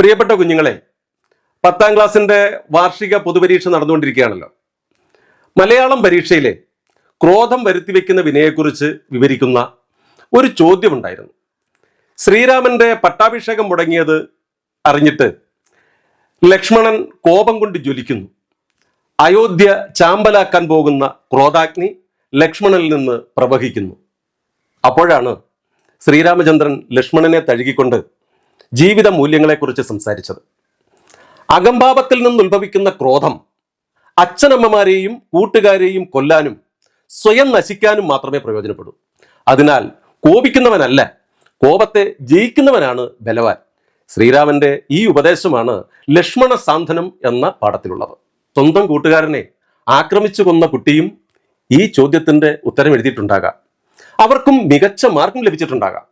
പ്രിയപ്പെട്ട കുഞ്ഞുങ്ങളെ, 10ാം ക്ലാസ്സിന്റെ വാർഷിക പൊതുപരീക്ഷ നടന്നുകൊണ്ടിരിക്കുകയാണല്ലോ. മലയാളം പരീക്ഷയിലെ ക്രോധം വരുത്തിവെക്കുന്ന വിനയെക്കുറിച്ച് വിവരിക്കുന്ന ഒരു ചോദ്യമുണ്ടായിരുന്നു. ശ്രീരാമന്റെ പട്ടാഭിഷേകം മുടങ്ങിയത് അറിഞ്ഞിട്ട് ലക്ഷ്മണൻ കോപം കൊണ്ട് ജ്വലിക്കുന്നു. അയോധ്യ ചാമ്പലാക്കാൻ പോകുന്ന ക്രോധാഗ്നി ലക്ഷ്മണനിൽ നിന്ന് പ്രവഹിക്കുന്നു. അപ്പോഴാണ് ശ്രീരാമചന്ദ്രൻ ലക്ഷ്മണനെ തഴുകിക്കൊണ്ട് ജീവിത മൂല്യങ്ങളെക്കുറിച്ച് സംസാരിച്ചത്. അകംഭാവത്തിൽ നിന്നുത്ഭവിക്കുന്ന ക്രോധം അച്ഛനമ്മമാരെയും കൂട്ടുകാരെയും കൊല്ലാനും സ്വയം നശിക്കാനും മാത്രമേ പ്രയോജനപ്പെടൂ. അതിനാൽ കോപിക്കുന്നവനല്ല, കോപത്തെ ജയിക്കുന്നവനാണ് ബലവാൻ. ശ്രീരാമന്റെ ഈ ഉപദേശമാണ് ലക്ഷ്മണ സാന്ത്വനം എന്ന പാഠത്തിലുള്ളത്. സ്വന്തം കൂട്ടുകാരനെ ആക്രമിച്ചു കൊന്ന കുട്ടിയും ഈ ചോദ്യത്തിന്റെ ഉത്തരം എഴുതിയിട്ടുണ്ടാകാം. അവർക്കും മികച്ച മാർക്കും ലഭിച്ചിട്ടുണ്ടാകാം.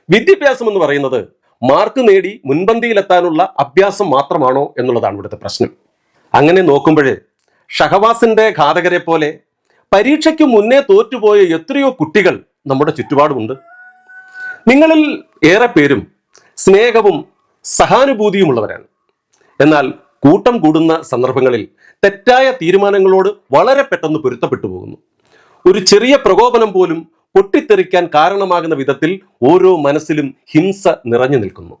വിദ്യാഭ്യാസം എന്ന് പറയുന്നത് മാർക്ക് നേടി മുൻപന്തിയിലെത്താനുള്ള അഭ്യാസം മാത്രമാണോ എന്നുള്ളതാണ് ഇവിടുത്തെ പ്രശ്നം. അങ്ങനെ നോക്കുമ്പോൾ ഷഹവാസിന്റെ ഘാതകരെ പോലെ പരീക്ഷയ്ക്ക് മുന്നേ തോറ്റുപോയ എത്രയോ കുട്ടികൾ നമ്മുടെ ചുറ്റുപാടുമുണ്ട്. നിങ്ങളിൽ ഏറെ പേരും സ്നേഹവും സഹാനുഭൂതിയുമുള്ളവരാണ്. എന്നാൽ കൂട്ടം കൂടുന്ന സന്ദർഭങ്ങളിൽ തെറ്റായ തീരുമാനങ്ങളോട് വളരെ പെട്ടെന്ന് പൊരുത്തപ്പെട്ടു പോകുന്നു. ഒരു ചെറിയ പ്രകോപനം പോലും പൊട്ടിത്തെറിക്കാൻ കാരണമാകുന്ന വിധത്തിൽ ഓരോ മനസ്സിലും ഹിംസ നിറഞ്ഞു നിൽക്കുന്നു.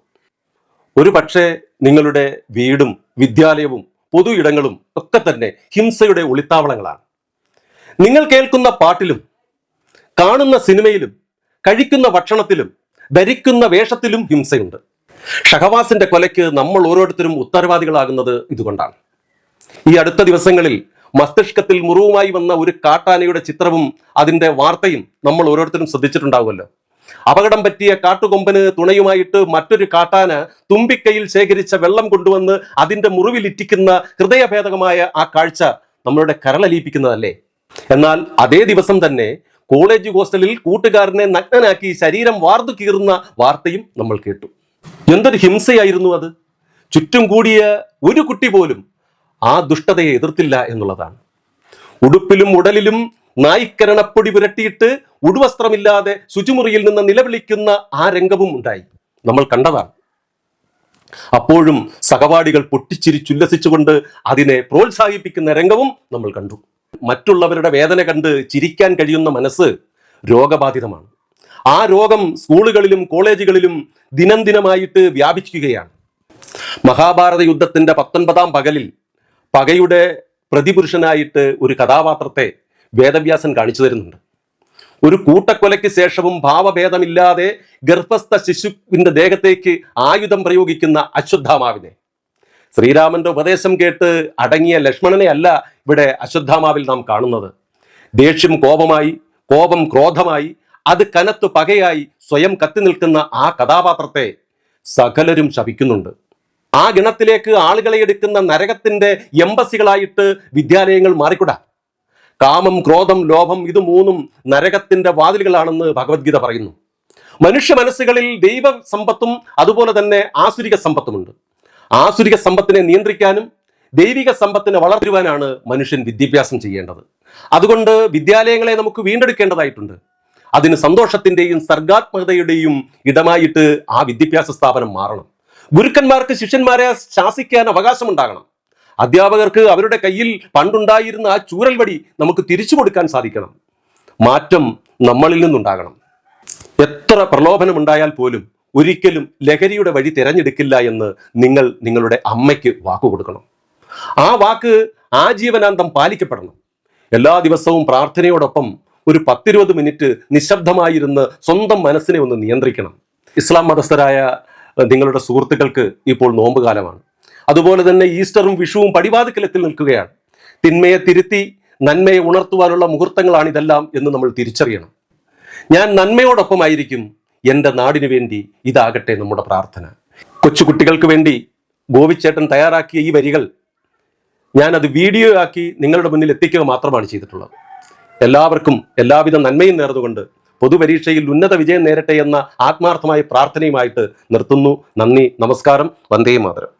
ഒരു പക്ഷേ നിങ്ങളുടെ വീടും വിദ്യാലയവും പൊതു ഇടങ്ങളും ഒക്കെ തന്നെ ഹിംസയുടെ ഒളിത്താവളങ്ങളാണ്. നിങ്ങൾ കേൾക്കുന്ന പാട്ടിലും കാണുന്ന സിനിമയിലും കഴിക്കുന്ന ഭക്ഷണത്തിലും ധരിക്കുന്ന വേഷത്തിലും ഹിംസയുണ്ട്. ഷഹവാസിന്റെ കൊലയ്ക്ക് നമ്മൾ ഓരോരുത്തരും ഉത്തരവാദികളാകുന്നത് ഇതുകൊണ്ടാണ്. ഈ അടുത്ത ദിവസങ്ങളിൽ മസ്തിഷ്കത്തിൽ മുറിവുമായി വന്ന ഒരു കാട്ടാനയുടെ ചിത്രവും അതിന്റെ വാർത്തയും നമ്മൾ ഓരോരുത്തരും ശ്രദ്ധിച്ചിട്ടുണ്ടാവുമല്ലോ. അപകടം പറ്റിയ കാട്ടുകൊമ്പന് തുണയുമായിട്ട് മറ്റൊരു കാട്ടാന തുമ്പിക്കൈയിൽ ശേഖരിച്ച വെള്ളം കൊണ്ടുവന്ന് അതിന്റെ മുറിവിലിറ്റിക്കുന്ന ഹൃദയഭേദകമായ ആ കാഴ്ച നമ്മളുടെ കരളലിയിപ്പിക്കുന്നതല്ലേ. എന്നാൽ അതേ ദിവസം തന്നെ കോളേജ് ഹോസ്റ്റലിൽ കൂട്ടുകാരനെ നഗ്നനാക്കി ശരീരം വാർന്നു കീറുന്ന വാർത്തയും നമ്മൾ കേട്ടു. എന്തൊരു ഹിംസയായിരുന്നു അത്! ചുറ്റും കൂടിയ ഒരു കുട്ടി പോലും ആ ദുഷ്ടതയെ എതിർത്തില്ല എന്നുള്ളതാണ്. ഉടുപ്പിലും ഉടലിലും നായ്ക്കരണപ്പൊടി പുരട്ടിയിട്ട് ഉടുവസ്ത്രമില്ലാതെ ശുചിമുറിയിൽ നിന്ന് നിലവിളിക്കുന്ന ആ രംഗവും ഉണ്ടായി, നമ്മൾ കണ്ടതാണ്. അപ്പോഴും സഹപാഠികൾ പൊട്ടിച്ചിരിച്ചുല്ലസിച്ചുകൊണ്ട് അതിനെ പ്രോത്സാഹിപ്പിക്കുന്ന രംഗവും നമ്മൾ കണ്ടു. മറ്റുള്ളവരുടെ വേദന കണ്ട് ചിരിക്കാൻ കഴിയുന്ന മനസ്സ് രോഗബാധിതമാണ്. ആ രോഗം സ്കൂളുകളിലും കോളേജുകളിലും ദിനം ദിനമായിട്ട് വ്യാപിക്കുകയാണ്. മഹാഭാരത യുദ്ധത്തിന്റെ 19ാം പകലിൽ പകയുടെ പ്രതിപുരുഷനായിട്ട് ഒരു കഥാപാത്രത്തെ വേദവ്യാസൻ കാണിച്ചു തരുന്നുണ്ട്. ഒരു കൂട്ടക്കൊലയ്ക്ക് ശേഷവും ഭാവഭേദമില്ലാതെ ഗർഭസ്ഥ ശിശുവിന്റെ ദേഹത്തേക്ക് ആയുധം പ്രയോഗിക്കുന്ന അശ്വത്ഥാമാവിനെ, ശ്രീരാമന്റെ ഉപദേശം കേട്ട് അടങ്ങിയ ലക്ഷ്മണനെ അല്ല ഇവിടെ അശ്വത്ഥാമാവിൽ നാം കാണുന്നത്. ദേഷ്യം കോപമായി, കോപം ക്രോധമായി, അത് കനത്തു പകയായി സ്വയം കത്തി നിൽക്കുന്ന ആ കഥാപാത്രത്തെ സകലരും ശപിക്കുന്നുണ്ട്. ആ ഗണത്തിലേക്ക് ആളുകളെ എടുക്കുന്ന നരകത്തിന്റെ എംബസികളായിട്ട് വിദ്യാലയങ്ങൾ മാറിക്കൂടാ. കാമം, ക്രോധം, ലോഭം ഇത് മൂന്നും നരകത്തിന്റെ വാതിലുകളാണെന്ന് ഭഗവത്ഗീത പറയുന്നു. മനുഷ്യ മനസ്സുകളിൽ ദൈവ സമ്പത്തും അതുപോലെ തന്നെ ആസുരിക സമ്പത്തുമുണ്ട്. ആസുരിക സമ്പത്തിനെ നിയന്ത്രിക്കാനും ദൈവിക സമ്പത്തിനെ വളർത്തുവാനാണ് മനുഷ്യൻ വിദ്യാഭ്യാസം ചെയ്യേണ്ടത്. അതുകൊണ്ട് വിദ്യാലയങ്ങളെ നമുക്ക് വീണ്ടെടുക്കേണ്ടതായിട്ടുണ്ട്. അതിന് സന്തോഷത്തിന്റെയും സർഗാത്മകതയുടെയും ഇടമായിട്ട് ആ വിദ്യാഭ്യാസ സ്ഥാപനം മാറണം. ഗുരുക്കന്മാർക്ക് ശിഷ്യന്മാരെ ശാസിക്കാൻ അവകാശമുണ്ടാകണം. അധ്യാപകർക്ക് അവരുടെ കയ്യിൽ പണ്ടുണ്ടായിരുന്ന ആ ചൂരൽ വടി നമുക്ക് തിരിച്ചു കൊടുക്കാൻ സാധിക്കണം. മാറ്റം നമ്മളിൽ നിന്നുണ്ടാകണം. എത്ര പ്രലോഭനമുണ്ടായാൽ പോലും ഒരിക്കലും ലഹരിയുടെ വഴി തിരഞ്ഞെടുക്കില്ല എന്ന് നിങ്ങൾ നിങ്ങളുടെ അമ്മയ്ക്ക് വാക്ക് കൊടുക്കണം. ആ വാക്ക് ആജീവനാന്തം പാലിക്കപ്പെടണം. എല്ലാ ദിവസവും പ്രാർത്ഥനയോടൊപ്പം ഒരു 10-20 മിനിറ്റ് നിശബ്ദമായിരുന്ന് സ്വന്തം മനസ്സിനെ ഒന്ന് നിയന്ത്രിക്കണം. ഇസ്ലാം മതസ്ഥരായ നിങ്ങളുടെ സുഹൃത്തുക്കൾക്ക് ഇപ്പോൾ നോമ്പ് കാലമാണ്. അതുപോലെ തന്നെ ഈസ്റ്ററും വിഷുവും പടിവാതിക്കലത്തിൽ നിൽക്കുകയാണ്. തിന്മയെ തിരുത്തി നന്മയെ ഉണർത്തുവാനുള്ള മുഹൂർത്തങ്ങളാണ് ഇതെല്ലാം എന്ന് നമ്മൾ തിരിച്ചറിയണം. ഞാൻ നന്മയോടൊപ്പമായിരിക്കും, എൻ്റെ നാടിനു വേണ്ടി ഇതാകട്ടെ നമ്മുടെ പ്രാർത്ഥന. കൊച്ചുകുട്ടികൾക്ക് വേണ്ടി ഗോവിച്ചേട്ടൻ തയ്യാറാക്കിയ ഈ വരികൾ ഞാനത് വീഡിയോ ആക്കി നിങ്ങളുടെ മുന്നിൽ എത്തിക്കുക മാത്രമാണ് ചെയ്തിട്ടുള്ളത്. എല്ലാവർക്കും എല്ലാവിധ നന്മയും നേർന്നുകൊണ്ട് പൊതുപരീക്ഷയിൽ ഉന്നത വിജയം നേരട്ടെ എന്ന ആത്മാർത്ഥമായ പ്രാർത്ഥനയുമായിട്ട് നിർത്തുന്നു. നന്ദി, നമസ്കാരം, വന്ദേ മാതരം.